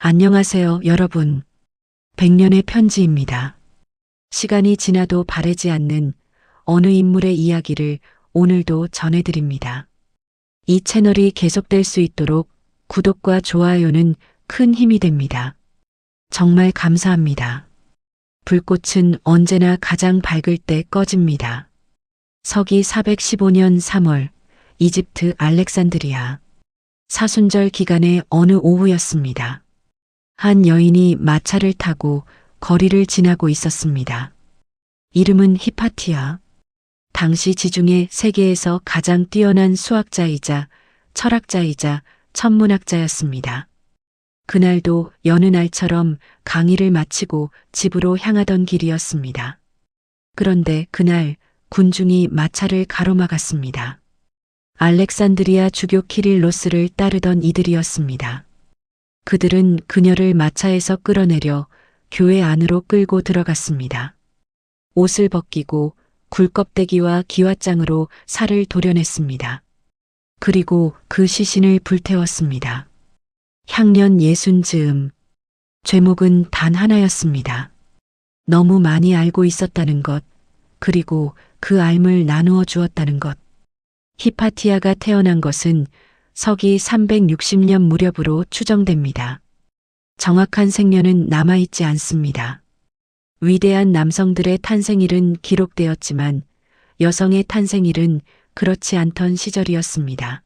안녕하세요, 여러분. 100년의 편지입니다. 시간이 지나도 바래지 않는 어느 인물의 이야기를 오늘도 전해드립니다. 이 채널이 계속될 수 있도록 구독과 좋아요는 큰 힘이 됩니다. 정말 감사합니다. 불꽃은 언제나 가장 밝을 때 꺼집니다. 서기 415년 3월, 이집트 알렉산드리아. 사순절 기간의 어느 오후였습니다. 한 여인이 마차를 타고 거리를 지나고 있었습니다. 이름은 히파티아. 당시 지중해 세계에서 가장 뛰어난 수학자이자 철학자이자 천문학자였습니다. 그날도 여느 날처럼 강의를 마치고 집으로 향하던 길이었습니다. 그런데 그날 군중이 마차를 가로막았습니다. 알렉산드리아 주교 키릴로스를 따르던 이들이었습니다. 그들은 그녀를 마차에서 끌어내려 교회 안으로 끌고 들어갔습니다. 옷을 벗기고 굴껍데기와 기와장으로 살을 도려냈습니다. 그리고 그 시신을 불태웠습니다. 향년 60즈음. 죄목은 단 하나였습니다. 너무 많이 알고 있었다는 것, 그리고 그 알을 나누어 주었다는 것. 히파티아가 태어난 것은 서기 360년 무렵으로 추정됩니다. 정확한 생년은 남아있지 않습니다. 위대한 남성들의 탄생일은 기록되었지만 여성의 탄생일은 그렇지 않던 시절이었습니다.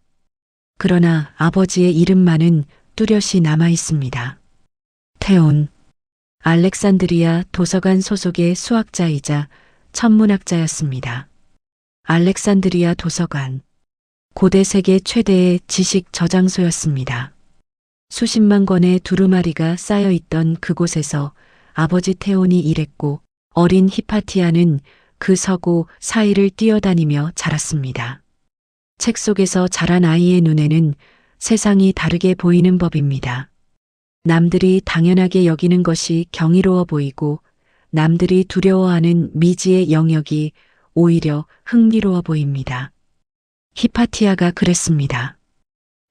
그러나 아버지의 이름만은 뚜렷이 남아있습니다. 테온. 알렉산드리아 도서관 소속의 수학자이자 천문학자였습니다. 알렉산드리아 도서관. 고대 세계 최대의 지식 저장소였습니다. 수십만 권의 두루마리가 쌓여있던 그곳에서 아버지 테온이 일했고 어린 히파티아는 그 서고 사이를 뛰어다니며 자랐습니다. 책 속에서 자란 아이의 눈에는 세상이 다르게 보이는 법입니다. 남들이 당연하게 여기는 것이 경이로워 보이고 남들이 두려워하는 미지의 영역이 오히려 흥미로워 보입니다. 히파티아가 그랬습니다.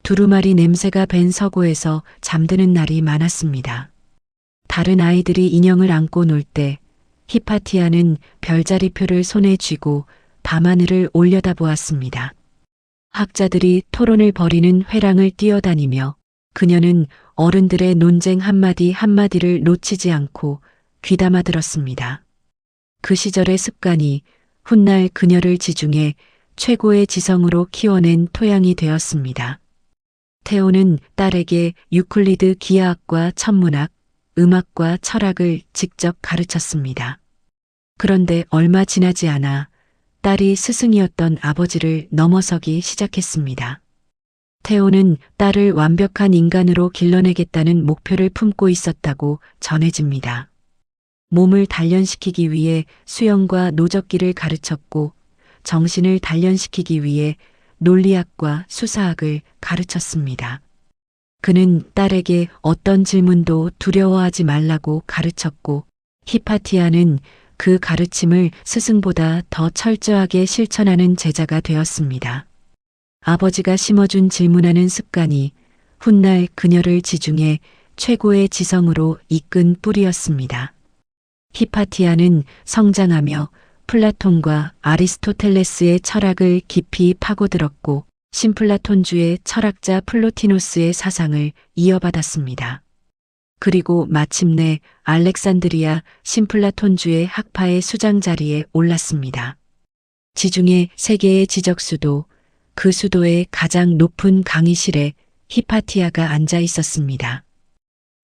두루마리 냄새가 밴 서고에서 잠드는 날이 많았습니다. 다른 아이들이 인형을 안고 놀 때 히파티아는 별자리표를 손에 쥐고 밤하늘을 올려다보았습니다. 학자들이 토론을 벌이는 회랑을 뛰어다니며 그녀는 어른들의 논쟁 한마디 한마디를 놓치지 않고 귀담아 들었습니다. 그 시절의 습관이 훗날 그녀를 지중해 최고의 지성으로 키워낸 토양이 되었습니다. 테오는 딸에게 유클리드 기하학과 천문학, 음악과 철학을 직접 가르쳤습니다. 그런데 얼마 지나지 않아 딸이 스승이었던 아버지를 넘어서기 시작했습니다. 테오는 딸을 완벽한 인간으로 길러내겠다는 목표를 품고 있었다고 전해집니다. 몸을 단련시키기 위해 수영과 노젓기를 가르쳤고 정신을 단련시키기 위해 논리학과 수사학을 가르쳤습니다. 그는 딸에게 어떤 질문도 두려워하지 말라고 가르쳤고 히파티아는 그 가르침을 스승보다 더 철저하게 실천하는 제자가 되었습니다. 아버지가 심어준 질문하는 습관이 훗날 그녀를 지중해 최고의 지성으로 이끈 뿌리였습니다. 히파티아는 성장하며 플라톤과 아리스토텔레스의 철학을 깊이 파고들었고 신플라톤주의 철학자 플로티노스의 사상을 이어받았습니다. 그리고 마침내 알렉산드리아 신플라톤주의 학파의 수장 자리에 올랐습니다. 지중해 세계의 지적수도, 그 수도의 가장 높은 강의실에 히파티아가 앉아 있었습니다.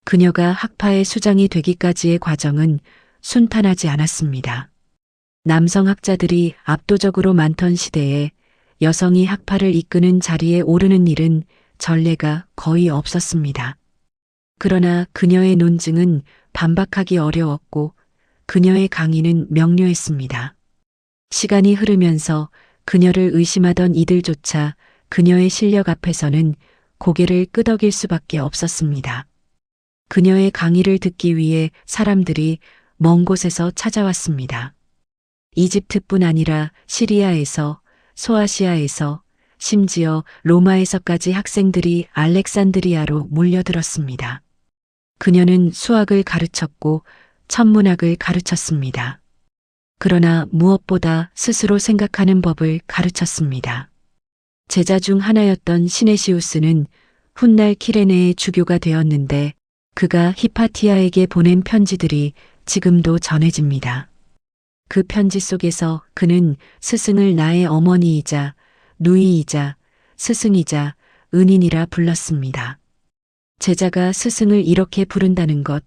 그녀가 학파의 수장이 되기까지의 과정은 순탄하지 않았습니다. 남성 학자들이 압도적으로 많던 시대에 여성이 학파를 이끄는 자리에 오르는 일은 전례가 거의 없었습니다. 그러나 그녀의 논증은 반박하기 어려웠고 그녀의 강의는 명료했습니다. 시간이 흐르면서 그녀를 의심하던 이들조차 그녀의 실력 앞에서는 고개를 끄덕일 수밖에 없었습니다. 그녀의 강의를 듣기 위해 사람들이 먼 곳에서 찾아왔습니다. 이집트뿐 아니라 시리아에서, 소아시아에서, 심지어 로마에서까지 학생들이 알렉산드리아로 몰려들었습니다. 그녀는 수학을 가르쳤고 천문학을 가르쳤습니다. 그러나 무엇보다 스스로 생각하는 법을 가르쳤습니다. 제자 중 하나였던 시네시우스는 훗날 키레네의 주교가 되었는데 그가 히파티아에게 보낸 편지들이 지금도 전해집니다. 그 편지 속에서 그는 스승을 나의 어머니이자 누이이자 스승이자 은인이라 불렀습니다. 제자가 스승을 이렇게 부른다는 것,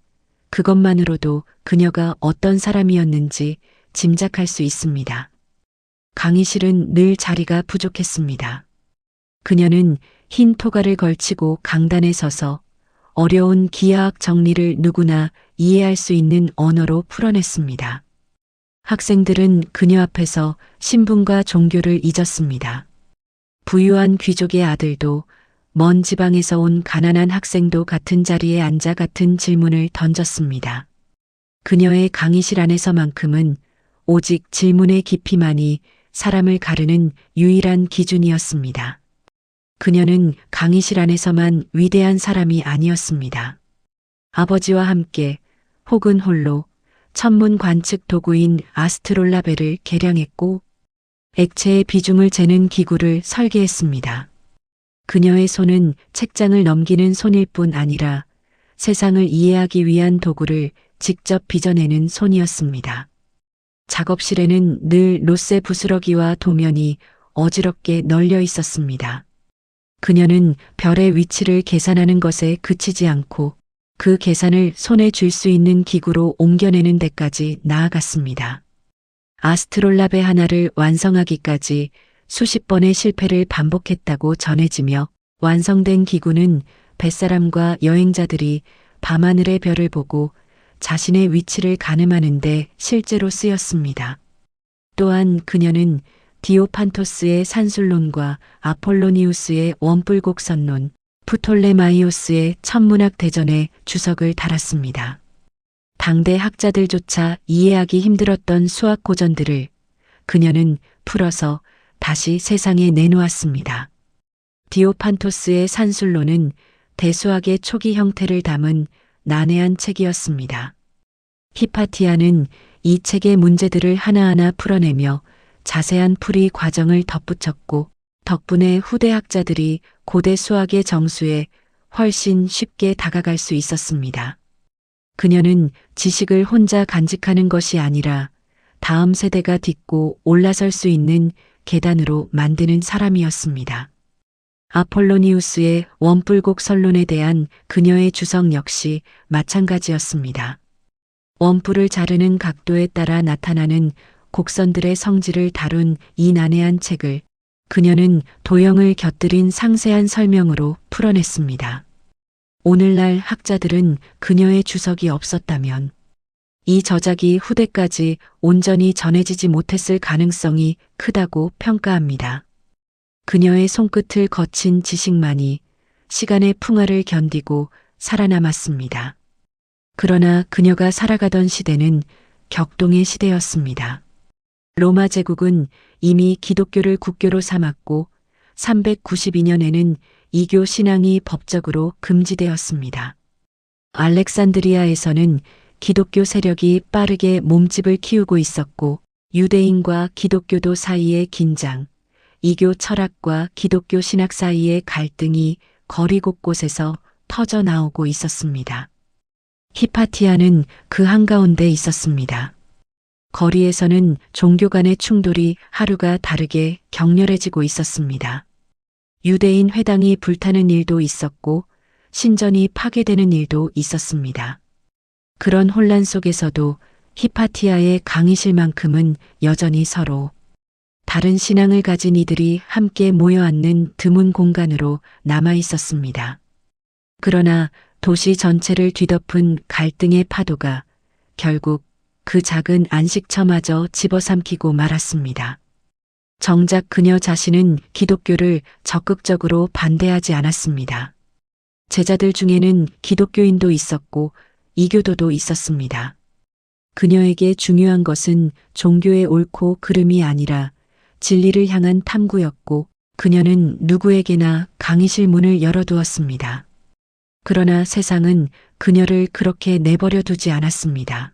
그것만으로도 그녀가 어떤 사람이었는지 짐작할 수 있습니다. 강의실은 늘 자리가 부족했습니다. 그녀는 흰 토가를 걸치고 강단에 서서 어려운 기하학 정리를 누구나 이해할 수 있는 언어로 풀어냈습니다. 학생들은 그녀 앞에서 신분과 종교를 잊었습니다. 부유한 귀족의 아들도 먼 지방에서 온 가난한 학생도 같은 자리에 앉아 같은 질문을 던졌습니다. 그녀의 강의실 안에서만큼은 오직 질문의 깊이만이 사람을 가르는 유일한 기준이었습니다. 그녀는 강의실 안에서만 위대한 사람이 아니었습니다. 아버지와 함께 혹은 홀로 천문 관측 도구인 아스트롤라벨을 개량했고 액체의 비중을 재는 기구를 설계했습니다. 그녀의 손은 책장을 넘기는 손일 뿐 아니라 세상을 이해하기 위한 도구를 직접 빚어내는 손이었습니다. 작업실에는 늘 롯세 부스러기와 도면이 어지럽게 널려 있었습니다. 그녀는 별의 위치를 계산하는 것에 그치지 않고 그 계산을 손에 쥘 수 있는 기구로 옮겨내는 데까지 나아갔습니다. 아스트롤라베 하나를 완성하기까지 수십 번의 실패를 반복했다고 전해지며 완성된 기구는 뱃사람과 여행자들이 밤하늘의 별을 보고 자신의 위치를 가늠하는데 실제로 쓰였습니다. 또한 그녀는 디오판토스의 산술론과 아폴로니우스의 원뿔곡선론, 프톨레마이오스의 천문학 대전에 주석을 달았습니다. 당대 학자들조차 이해하기 힘들었던 수학 고전들을 그녀는 풀어서 다시 세상에 내놓았습니다. 디오판토스의 산술론은 대수학의 초기 형태를 담은 난해한 책이었습니다. 히파티아는 이 책의 문제들을 하나하나 풀어내며 자세한 풀이 과정을 덧붙였고 덕분에 후대 학자들이 고대 수학의 정수에 훨씬 쉽게 다가갈 수 있었습니다. 그녀는 지식을 혼자 간직하는 것이 아니라 다음 세대가 딛고 올라설 수 있는 계단으로 만드는 사람이었습니다. 아폴로니우스의 원뿔곡 선론에 대한 그녀의 주석 역시 마찬가지였습니다. 원뿔을 자르는 각도에 따라 나타나는 곡선들의 성질을 다룬 이 난해한 책을 그녀는 도형을 곁들인 상세한 설명으로 풀어냈습니다. 오늘날 학자들은 그녀의 주석이 없었다면 이 저작이 후대까지 온전히 전해지지 못했을 가능성이 크다고 평가합니다. 그녀의 손끝을 거친 지식만이 시간의 풍화를 견디고 살아남았습니다. 그러나 그녀가 살아가던 시대는 격동의 시대였습니다. 로마 제국은 이미 기독교를 국교로 삼았고 392년에는 이교 신앙이 법적으로 금지되었습니다. 알렉산드리아에서는 기독교 세력이 빠르게 몸집을 키우고 있었고 유대인과 기독교도 사이의 긴장, 이교 철학과 기독교 신학 사이의 갈등이 거리 곳곳에서 터져 나오고 있었습니다. 히파티아는 그 한가운데 있었습니다. 거리에서는 종교 간의 충돌이 하루가 다르게 격렬해지고 있었습니다. 유대인 회당이 불타는 일도 있었고 신전이 파괴되는 일도 있었습니다. 그런 혼란 속에서도 히파티아의 강의실만큼은 여전히 서로 다른 신앙을 가진 이들이 함께 모여 앉는 드문 공간으로 남아 있었습니다. 그러나 도시 전체를 뒤덮은 갈등의 파도가 결국 그 작은 안식처마저 집어삼키고 말았습니다. 정작 그녀 자신은 기독교를 적극적으로 반대하지 않았습니다. 제자들 중에는 기독교인도 있었고 이교도도 있었습니다. 그녀에게 중요한 것은 종교의 옳고 그름이 아니라 진리를 향한 탐구였고 그녀는 누구에게나 강의실 문을 열어두었습니다. 그러나 세상은 그녀를 그렇게 내버려 두지 않았습니다.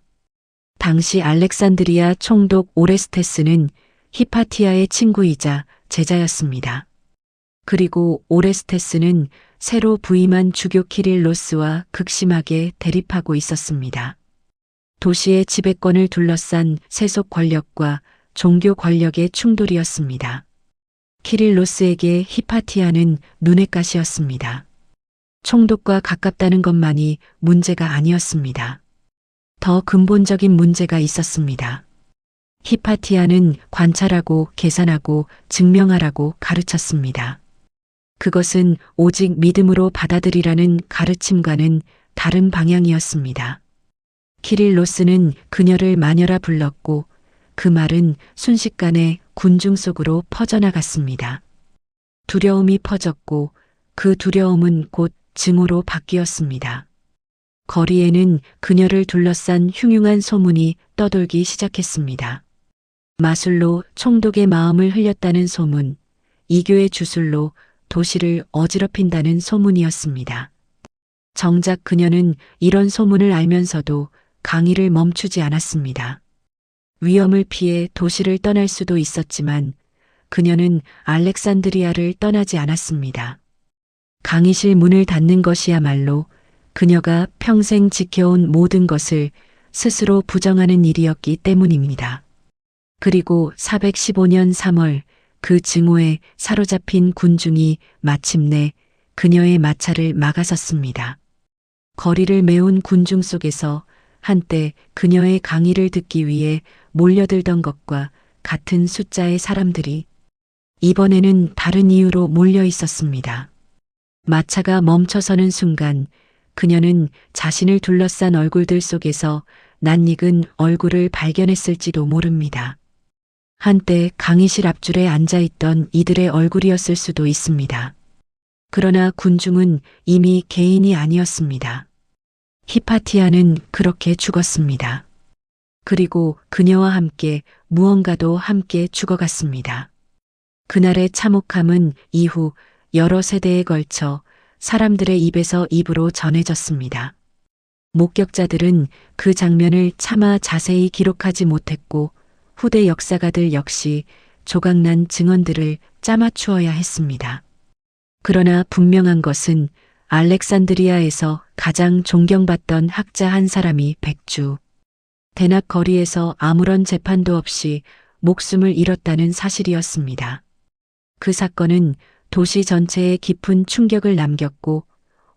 당시 알렉산드리아 총독 오레스테스는 히파티아의 친구이자 제자였습니다. 그리고 오레스테스는 새로 부임한 주교 키릴로스와 극심하게 대립하고 있었습니다. 도시의 지배권을 둘러싼 세속 권력과 종교 권력의 충돌이었습니다. 키릴로스에게 히파티아는 눈의 가시였습니다. 총독과 가깝다는 것만이 문제가 아니었습니다. 더 근본적인 문제가 있었습니다. 히파티아는 관찰하고 계산하고 증명하라고 가르쳤습니다. 그것은 오직 믿음으로 받아들이라는 가르침과는 다른 방향이었습니다. 키릴로스는 그녀를 마녀라 불렀고 그 말은 순식간에 군중 속으로 퍼져나갔습니다. 두려움이 퍼졌고 그 두려움은 곧 증오로 바뀌었습니다. 거리에는 그녀를 둘러싼 흉흉한 소문이 떠돌기 시작했습니다. 마술로 총독의 마음을 흘렸다는 소문, 이교의 주술로 도시를 어지럽힌다는 소문이었습니다. 정작 그녀는 이런 소문을 알면서도 강의를 멈추지 않았습니다. 위험을 피해 도시를 떠날 수도 있었지만 그녀는 알렉산드리아를 떠나지 않았습니다. 강의실 문을 닫는 것이야말로 그녀가 평생 지켜온 모든 것을 스스로 부정하는 일이었기 때문입니다. 그리고 415년 3월 그 증오에 사로잡힌 군중이 마침내 그녀의 마차를 막아섰습니다. 거리를 메운 군중 속에서 한때 그녀의 강의를 듣기 위해 몰려들던 것과 같은 숫자의 사람들이 이번에는 다른 이유로 몰려 있었습니다. 마차가 멈춰서는 순간 그녀는 자신을 둘러싼 얼굴들 속에서 낯익은 얼굴을 발견했을지도 모릅니다. 한때 강의실 앞줄에 앉아있던 이들의 얼굴이었을 수도 있습니다. 그러나 군중은 이미 개인이 아니었습니다. 히파티아는 그렇게 죽었습니다. 그리고 그녀와 함께 무언가도 함께 죽어갔습니다. 그날의 참혹함은 이후 여러 세대에 걸쳐 사람들의 입에서 입으로 전해졌습니다. 목격자들은 그 장면을 차마 자세히 기록하지 못했고 후대 역사가들 역시 조각난 증언들을 짜맞추어야 했습니다. 그러나 분명한 것은 알렉산드리아에서 가장 존경받던 학자 한 사람이 백주 대낮 거리에서 아무런 재판도 없이 목숨을 잃었다는 사실이었습니다. 그 사건은 도시 전체에 깊은 충격을 남겼고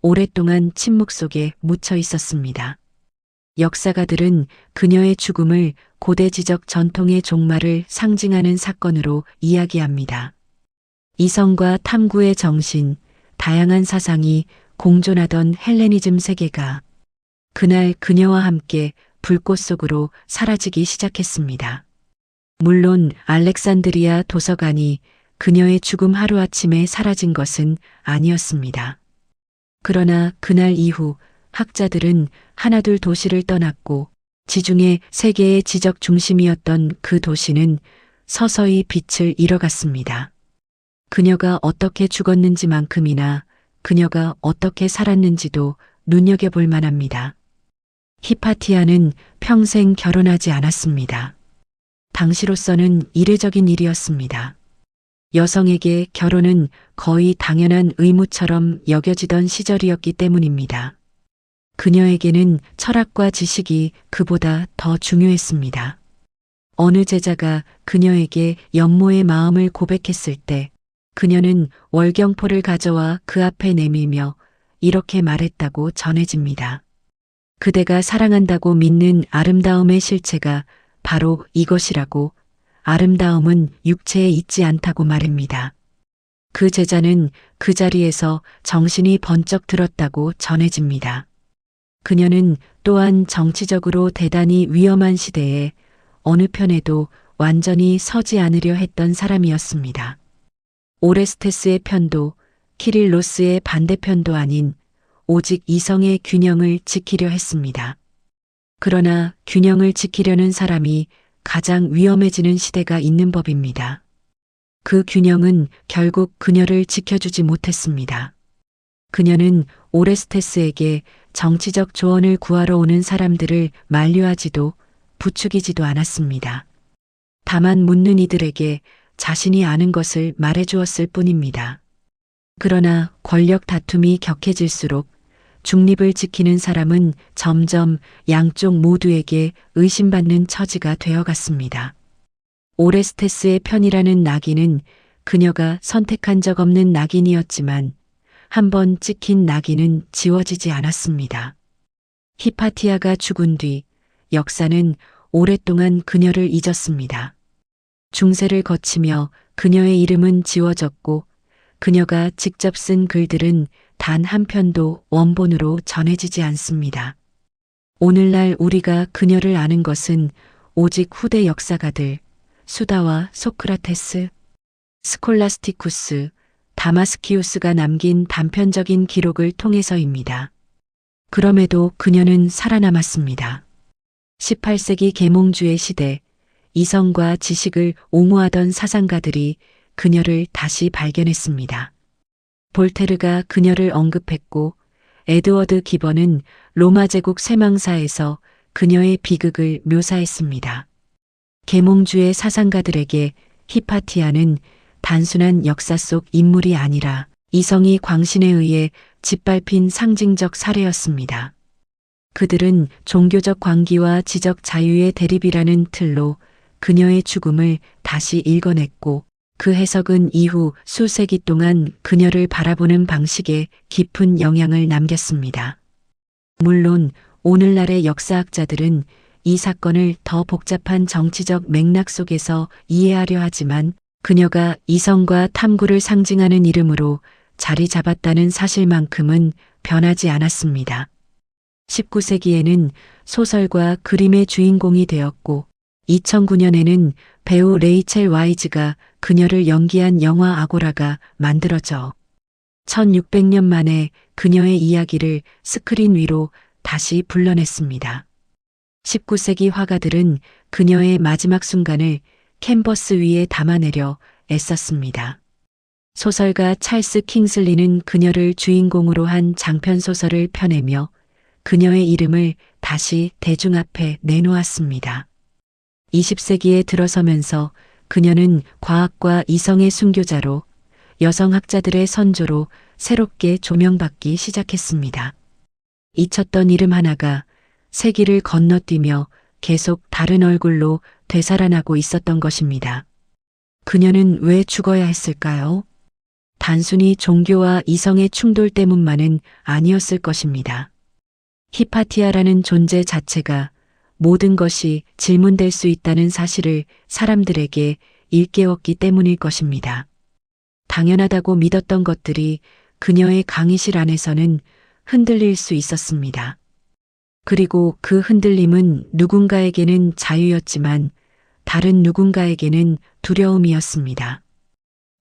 오랫동안 침묵 속에 묻혀 있었습니다. 역사가들은 그녀의 죽음을 고대 지적 전통의 종말을 상징하는 사건으로 이야기합니다. 이성과 탐구의 정신, 다양한 사상이 공존하던 헬레니즘 세계가 그날 그녀와 함께 불꽃 속으로 사라지기 시작했습니다. 물론 알렉산드리아 도서관이 그녀의 죽음 하루아침에 사라진 것은 아니었습니다. 그러나 그날 이후 학자들은 하나둘 도시를 떠났고 지중해 세계의 지적 중심이었던 그 도시는 서서히 빛을 잃어갔습니다. 그녀가 어떻게 죽었는지만큼이나 그녀가 어떻게 살았는지도 눈여겨볼 만합니다. 히파티아는 평생 결혼하지 않았습니다. 당시로서는 이례적인 일이었습니다. 여성에게 결혼은 거의 당연한 의무처럼 여겨지던 시절이었기 때문입니다. 그녀에게는 철학과 지식이 그보다 더 중요했습니다. 어느 제자가 그녀에게 연모의 마음을 고백했을 때 그녀는 월경포를 가져와 그 앞에 내밀며 이렇게 말했다고 전해집니다. 그대가 사랑한다고 믿는 아름다움의 실체가 바로 이것이라고, 아름다움은 육체에 있지 않다고 말입니다. 그 제자는 그 자리에서 정신이 번쩍 들었다고 전해집니다. 그녀는 또한 정치적으로 대단히 위험한 시대에 어느 편에도 완전히 서지 않으려 했던 사람이었습니다. 오레스테스의 편도 키릴로스의 반대편도 아닌 오직 이성의 균형을 지키려 했습니다. 그러나 균형을 지키려는 사람이 가장 위험해지는 시대가 있는 법입니다. 그 균형은 결국 그녀를 지켜주지 못했습니다. 그녀는 오레스테스에게 정치적 조언을 구하러 오는 사람들을 만류하지도 부추기지도 않았습니다. 다만 묻는 이들에게 자신이 아는 것을 말해주었을 뿐입니다. 그러나 권력 다툼이 격해질수록 중립을 지키는 사람은 점점 양쪽 모두에게 의심받는 처지가 되어갔습니다. 오레스테스의 편이라는 낙인은 그녀가 선택한 적 없는 낙인이었지만 한번 찍힌 낙인은 지워지지 않았습니다. 히파티아가 죽은 뒤 역사는 오랫동안 그녀를 잊었습니다. 중세를 거치며 그녀의 이름은 지워졌고 그녀가 직접 쓴 글들은 단 한 편도 원본으로 전해지지 않습니다. 오늘날 우리가 그녀를 아는 것은 오직 후대 역사가들, 수다와 소크라테스, 스콜라스티쿠스, 다마스키우스가 남긴 단편적인 기록을 통해서입니다. 그럼에도 그녀는 살아남았습니다. 18세기 계몽주의 시대, 이성과 지식을 옹호하던 사상가들이 그녀를 다시 발견했습니다. 볼테르가 그녀를 언급했고 에드워드 기번은 로마 제국 쇠망사에서 그녀의 비극을 묘사했습니다. 계몽주의 사상가들에게 히파티아는 단순한 역사 속 인물이 아니라 이성이 광신에 의해 짓밟힌 상징적 사례였습니다. 그들은 종교적 광기와 지적 자유의 대립이라는 틀로 그녀의 죽음을 다시 읽어냈고 그 해석은 이후 수세기 동안 그녀를 바라보는 방식에 깊은 영향을 남겼습니다. 물론 오늘날의 역사학자들은 이 사건을 더 복잡한 정치적 맥락 속에서 이해하려 하지만 그녀가 이성과 탐구를 상징하는 이름으로 자리 잡았다는 사실만큼은 변하지 않았습니다. 19세기에는 소설과 그림의 주인공이 되었고 2009년에는 배우 레이첼 와이즈가 그녀를 연기한 영화 아고라가 만들어져 1600년 만에 그녀의 이야기를 스크린 위로 다시 불러냈습니다. 19세기 화가들은 그녀의 마지막 순간을 캔버스 위에 담아내려 애썼습니다. 소설가 찰스 킹슬리는 그녀를 주인공으로 한 장편 소설을 펴내며 그녀의 이름을 다시 대중 앞에 내놓았습니다. 20세기에 들어서면서 그녀는 과학과 이성의 순교자로 여성학자들의 선조로 새롭게 조명받기 시작했습니다. 잊혔던 이름 하나가 세기를 건너뛰며 계속 다른 얼굴로 되살아나고 있었던 것입니다. 그녀는 왜 죽어야 했을까요? 단순히 종교와 이성의 충돌 때문만은 아니었을 것입니다. 히파티아라는 존재 자체가 모든 것이 질문될 수 있다는 사실을 사람들에게 일깨웠기 때문일 것입니다. 당연하다고 믿었던 것들이 그녀의 강의실 안에서는 흔들릴 수 있었습니다. 그리고 그 흔들림은 누군가에게는 자유였지만 다른 누군가에게는 두려움이었습니다.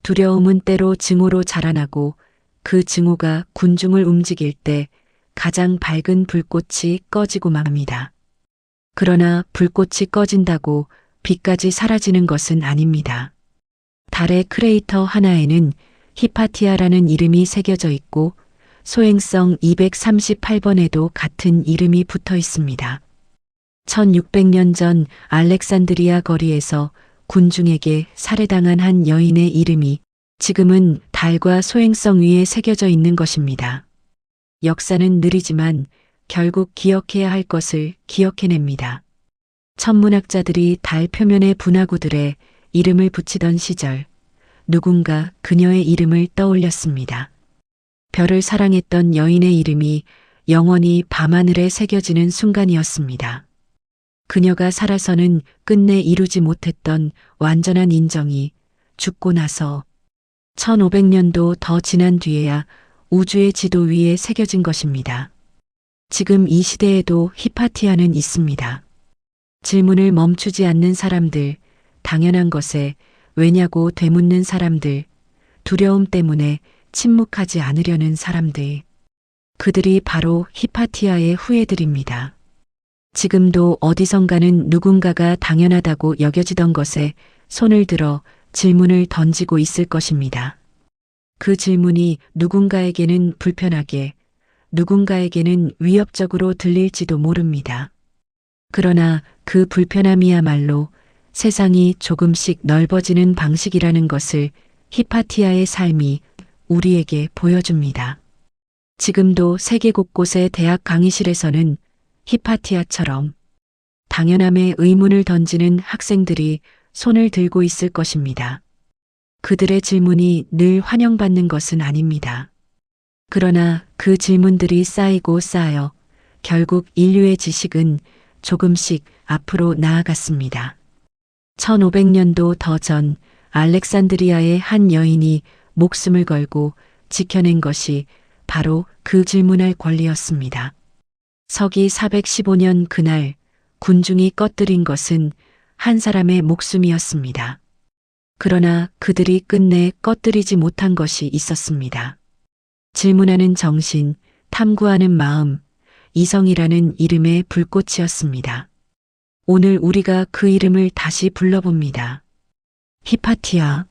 두려움은 때로 증오로 자라나고 그 증오가 군중을 움직일 때 가장 밝은 불꽃이 꺼지고 맙니다. 그러나 불꽃이 꺼진다고 빛까지 사라지는 것은 아닙니다. 달의 크레이터 하나에는 히파티아라는 이름이 새겨져 있고 소행성 238번에도 같은 이름이 붙어 있습니다. 1600년 전 알렉산드리아 거리에서 군중에게 살해당한 한 여인의 이름이 지금은 달과 소행성 위에 새겨져 있는 것입니다. 역사는 느리지만 결국 기억해야 할 것을 기억해냅니다. 천문학자들이 달 표면의 분화구들에 이름을 붙이던 시절 누군가 그녀의 이름을 떠올렸습니다. 별을 사랑했던 여인의 이름이 영원히 밤하늘에 새겨지는 순간이었습니다. 그녀가 살아서는 끝내 이루지 못했던 완전한 인정이 죽고 나서 1500년도 더 지난 뒤에야 우주의 지도 위에 새겨진 것입니다. 지금 이 시대에도 히파티아는 있습니다. 질문을 멈추지 않는 사람들, 당연한 것에 왜냐고 되묻는 사람들, 두려움 때문에 침묵하지 않으려는 사람들. 그들이 바로 히파티아의 후예들입니다. 지금도 어디선가는 누군가가 당연하다고 여겨지던 것에 손을 들어 질문을 던지고 있을 것입니다. 그 질문이 누군가에게는 불편하게, 누군가에게는 위협적으로 들릴지도 모릅니다. 그러나 그 불편함이야말로 세상이 조금씩 넓어지는 방식이라는 것을 히파티아의 삶이 우리에게 보여줍니다. 지금도 세계 곳곳의 대학 강의실에서는 히파티아처럼 당연함의 의문을 던지는 학생들이 손을 들고 있을 것입니다. 그들의 질문이 늘 환영받는 것은 아닙니다. 그러나 그 질문들이 쌓이고 쌓여 결국 인류의 지식은 조금씩 앞으로 나아갔습니다. 1500년도 더 전 알렉산드리아의 한 여인이 목숨을 걸고 지켜낸 것이 바로 그 질문할 권리였습니다. 서기 415년 그날 군중이 꺼뜨린 것은 한 사람의 목숨이었습니다. 그러나 그들이 끝내 꺼뜨리지 못한 것이 있었습니다. 질문하는 정신, 탐구하는 마음, 이성이라는 이름의 불꽃이었습니다. 오늘 우리가 그 이름을 다시 불러봅니다. 히파티아.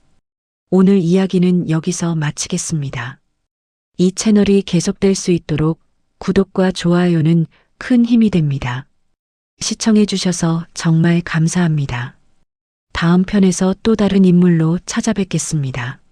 오늘 이야기는 여기서 마치겠습니다. 이 채널이 계속될 수 있도록 구독과 좋아요는 큰 힘이 됩니다. 시청해 주셔서 정말 감사합니다. 다음 편에서 또 다른 인물로 찾아뵙겠습니다.